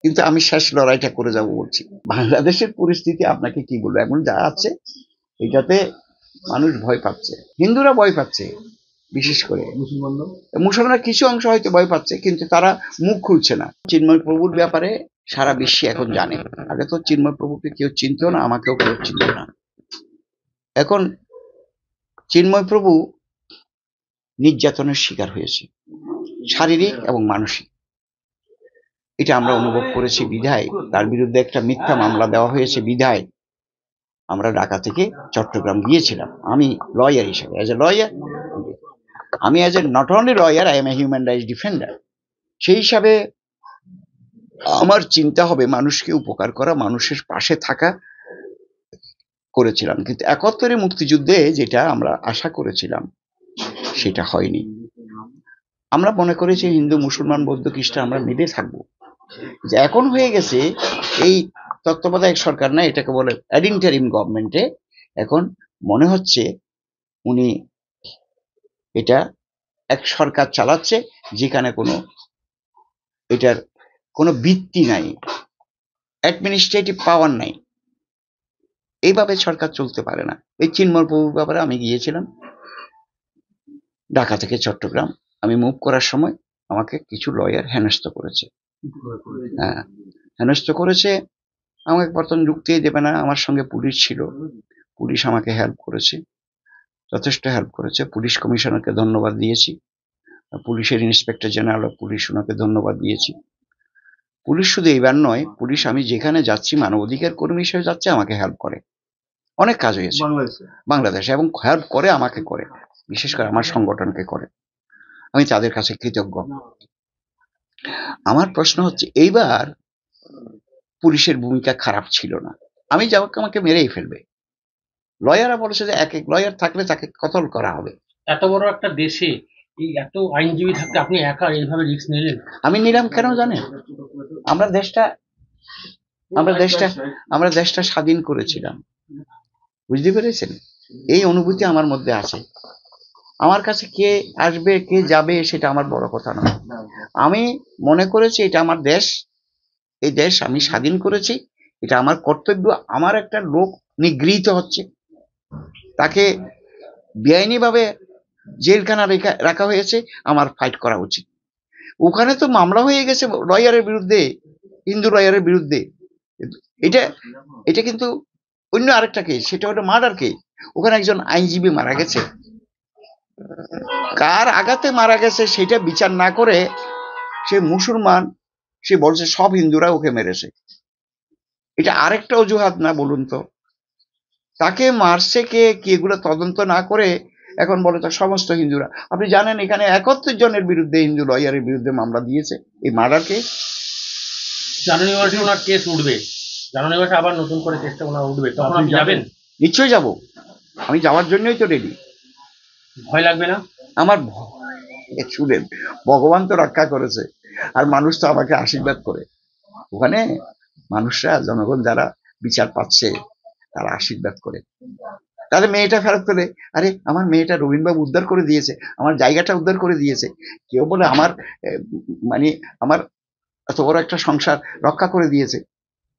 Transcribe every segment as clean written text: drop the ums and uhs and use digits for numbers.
কিন্তু আমি শেষ লড়াইটা করে যাব বলছি। বাংলাদেশের পরিস্থিতি আপনাকে কি বলবো, এমন যা আছে এটাতে মানুষ ভয় পাচ্ছে, হিন্দুরা ভয় পাচ্ছে, বিশেষ করে মুসলমানরা কিছু অংশ হয়তো ভয় পাচ্ছে, কিন্তু তারা মুখ খুলছে না। চিন্ময় প্রভুর ব্যাপারে সারা বিশ্বে এখন জানে। আগে তো চিন্ময় প্রভুকে কেউ চিনত না, আমাকেও কেউ চিনত না। এখন চিন্ময় প্রভু নির্যাতনের শিকার হয়েছে, শারীরিক এবং মানসিক। এটা আমরা অনুভব করেছি বিধায় তার বিরুদ্ধে একটা মিথ্যা মামলা দেওয়া হয়েছে বিধায় আমরা ঢাকা থেকে চট্টগ্রাম গিয়েছিলাম। আমি লয়ার হিসেবে, অ্যাজ এ লয়ার, আমি as a not only lawyer, I M a human rights defender. সেই হিসাবে আমার চিন্তা হবে মানুষকে উপকার করা, মানুষের পাশে থাকা করেছিলাম। কিন্তু ৭১ মুক্তিযুদ্ধে যেটা আমরা আশা করেছিলাম সেটা হয়নি। আমরা মনে করেছি হিন্দু মুসলমান বৌদ্ধ খ্রিস্টান আমরা মিলে থাকবো। যে এখন হয়ে গেছে এই তত্ত্বাবধায়ক সরকার না, এটাকে বলে অ্যাডিন্টারিম গভর্নমেন্টে, এখন মনে হচ্ছে উনি এটা এক সরকার চালাচ্ছে যেখানে এটার কোনো ভিত্তি নাই, অ্যাডমিনিস্ট্রেটিভ পাওয়ার নাই। এইভাবে সরকার চলতে পারে না। এই চিন্ময় প্রভুর ব্যাপারে আমি গিয়েছিলাম ঢাকা থেকে চট্টগ্রাম। আমি মুভ করার সময় আমাকে কিছু লয়ার হেনস্থ করেছে। হ্যাঁ, হেনস্থ করেছে। আমাকে প্রথম ঢুকতেই দেবে না। আমার সঙ্গে পুলিশ ছিল, পুলিশ আমাকে হেল্প করেছে, যথেষ্ট হেল্প করেছে। পুলিশ কমিশনারকে ধন্যবাদ দিয়েছি, পুলিশের ইন্সপেক্টর জেনারেল অফ পুলিশ ওনাকে ধন্যবাদ দিয়েছি। পুলিশ শুধু এইবার নয়, পুলিশ আমি যেখানে যাচ্ছি মানবাধিকার কর্মী হিসেবে যাচ্ছে, আমাকে হেল্প করে। অনেক কাজ হয়েছে বাংলাদেশে, এবং হেল্প করে, আমাকে করে, বিশেষ করে আমার সংগঠনকে করে। আমি তাদের কাছে কৃতজ্ঞ। আমার প্রশ্ন হচ্ছে এইবার পুলিশের ভূমিকা খারাপ ছিল না। আমি যাওয়াকে আমাকে মেরেই ফেলবে। লয়াররা বলেছে যে এক এক লয়ার থাকলে তাকে কতল করা হবে। এত বড় একটা দেশে এই এত আইনজীবী থাকতে আপনি একা এইভাবে রিস্ক নিলেন? আমি নিলাম কেন জানেন? আমরা দেশটা স্বাধীন করেছিলাম, বুঝতে পেরেছেন? এই অনুভূতি আমার মধ্যে আছে। আমার কাছে কে আসবে কে যাবে সেটা আমার বড় কথা নয়। আমি মনে করেছি এটা আমার দেশ, এই দেশ আমি স্বাধীন করেছি, এটা আমার কর্তব্য। আমার একটা লোক নিগৃহীত হচ্ছে, তাকে বেআইনিভাবে জেলখানা রাখা হয়েছে, আমার ফাইট করা উচিত। ওখানে তো মামলা হয়ে গেছে লয়ারের বিরুদ্ধে, হিন্দু লয়ারের বিরুদ্ধে। এটা এটা কিন্তু অন্য আরেকটা কেস, সেটা হলো মার্ডার কেস। ওখানে একজন আইনজীবী মারা গেছে, কার আঘাতে মারা গেছে সেটা বিচার না করে সে মুসলমান, সে বলছে সব হিন্দুরা ওকে মেরেছে। এটা আরেকটা অজুহাত না বলুন তো? তাকে মারছে কে, কি এগুলো তদন্ত না করে এখন বলে তো সমস্ত হিন্দুরা। আপনি জানেন এখানে ৭১ জনের বিরুদ্ধে, হিন্দু লয়ারের বিরুদ্ধে মামলা দিয়েছে এই মার্ডার কেস। জানুয়ারি মাসে ওনার কেস উঠবে, জানুয়ারি মাসে আবার নতুন করে কেসটা ওনার উঠবে, তখন আপনি যাবেন? নিশ্চয়ই যাব, আমি যাওয়ার জন্যই তো রেডি। ভয় লাগবে না? আমার শুনেন, ভগবান তো রক্ষা করেছে, আর মানুষ তো আমাকে আশীর্বাদ করে। ওখানে মানুষরা, জনগণ যারা বিচার পাচ্ছে তারা আশীর্বাদ করে, তাহলে মেয়েটা ফেরত পেলে, আরে আমার মেয়েটা রবীন্দ্রবাবু উদ্ধার করে দিয়েছে, আমার জায়গাটা উদ্ধার করে দিয়েছে। কেউ বলে আমার মানে আমার এত বড় একটা সংসার রক্ষা করে দিয়েছে।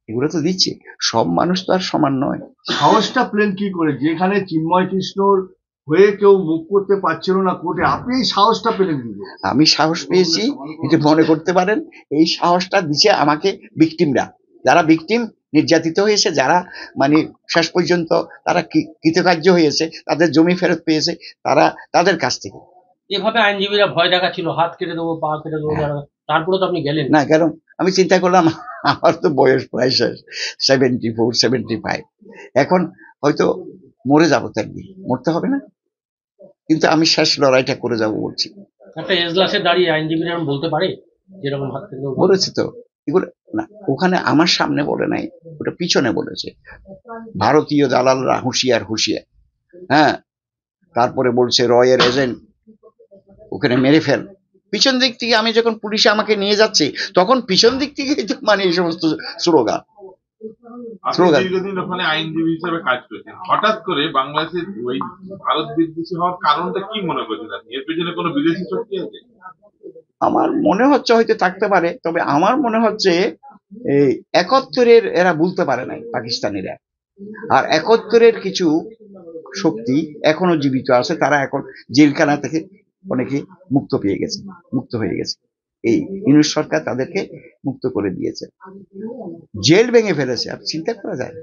এগুলো তো দিচ্ছে। সব মানুষ তো আর সমান নয়। সাহসটা পেলেন কি করে, যেখানে চিন্ময় কৃষ্ণর হয়ে কেউ মুখ করতে পারছিল না কোর্টে, আপনি এই সাহসটা পেলেন কি করে? আমি সাহস পেয়েছি, এটা মনে করতে পারেন এই সাহসটা দিচ্ছে আমাকে ভিকটিমরা, যারা ভিকটিম, নির্যাতিত হয়েছে, যারা মানে শেষ পর্যন্ত তারা কৃতকার্য হয়েছে, তাদের জমি ফেরত পেয়েছে, তারা তাদের কাছ থেকে। এভাবে আইনজীবীরা ভয় দেখাচ্ছিল, হাত কেটে দেবো, পা কেটে দেবো, তারপরে তো আপনি গেলেন না। কারণ আমি চিন্তা করলাম আমার তো বয়স প্রায় 74, 75, এখন হয়তো মরে যাবো, তো একদিন মরতে হবে না, কিন্তু আমি শেষ লড়াইটা করে যাব বলছি। একটা এজলাসে দাঁড়িয়ে আইনজীবীরা বলতে পারে যেরকম হাত কেটে দেবো? বলেছে তো এগুলো, না ওখানে আমার সামনে বলে নাই, ওটা পিছনে বলেছে। ভারতীয় দালালরা হুঁশিয়ার হুঁশিয়ার, হ্যাঁ। তারপরে বলছে রয়ের এজেন্ট ওখানে মেরে ফেল। পিছন দিক থেকে আমি যখন পুলিশে আমাকে নিয়ে যাচ্ছে, তখন পিছন দিক থেকে মানে এই সমস্ত স্লোগান। দীর্ঘদিন ওখানে আইনজীবী হিসেবে কাজ করেছেন, হঠাৎ করে বাংলাদেশের ওই ভারত বিদ্বেষী হওয়ার কারণটা কি মনে করছেন আপনি? এর পেছনে কোনো বিদেশি শক্তি আছে? আমার মনে হচ্ছে হয়তো থাকতে পারে, তবে আমার মনে হচ্ছে এই 71-এর এরা বলতে পারে নাই পাকিস্তানিরা, আর 71-এর কিছু শক্তি এখনো জীবিত আছে, তারা এখন জেলখানা থেকে অনেকে মুক্ত হয়ে গেছে। এই ইউনূস সরকার তাদেরকে মুক্ত করে দিয়েছে, জেল ভেঙে ফেলেছে। আর চিন্তা করা যায়,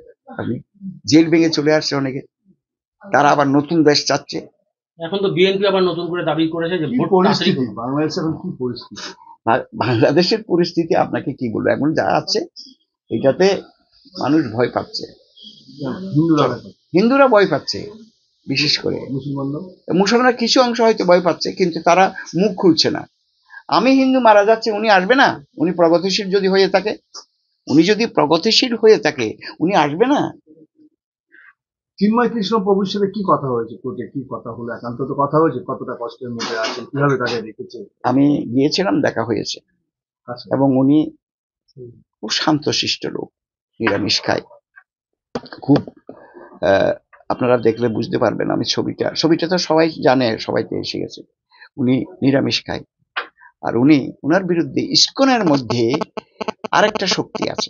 আপনি জেল ভেঙে চলে আসছে অনেকে, তারা আবার নতুন দেশ চাচ্ছে। এখন তো বিএনপি আবার নতুন করে দাবি করেছে যে কি ভোট তাড়াতাড়ি পরিস্থিতি হোক। বাংলাদেশে এখন, কি পরিস্থিতি? বাংলাদেশের পরিস্থিতি আপনাকে কি বলবো, এখন যা আছে এটাতে মানুষ ভয় পাচ্ছে। হিন্দুরা, হিন্দুরা ভয় পাচ্ছে বিশেষ করে, মুসলমানরা, মুসলমানরা কিছু অংশ হয়তো ভয় পাচ্ছে, কিন্তু তারা মুখ খুলছে না। আমি হিন্দু মারা যাচ্ছে, উনি আসবে না? উনি প্রগতিশীল যদি হয়ে থাকে, উনি আসবে না? চিন্ময় কৃষ্ণ প্রভুর সাথে কি কথা হয়েছে কোর্টে? কি কথা হলো? একান্ত তো কথা হয়েছে, কতটা কষ্টের মধ্যে আছেন, কিভাবে তাকে রেখেছে? আমি গিয়েছিলাম, দেখা হয়েছে, আচ্ছা, এবং উনি খুব শান্তশিষ্ট লোক, নিরামিষ খায় খুব। আপনারা দেখলে বুঝতে পারবেন, আমি ছবিটা তো সবাই জানে, সবাইতে এসে গেছে। উনি নিরামিষ খায়, আর উনার বিরুদ্ধে ইসকনের মধ্যে আরেকটা শক্তি আছে,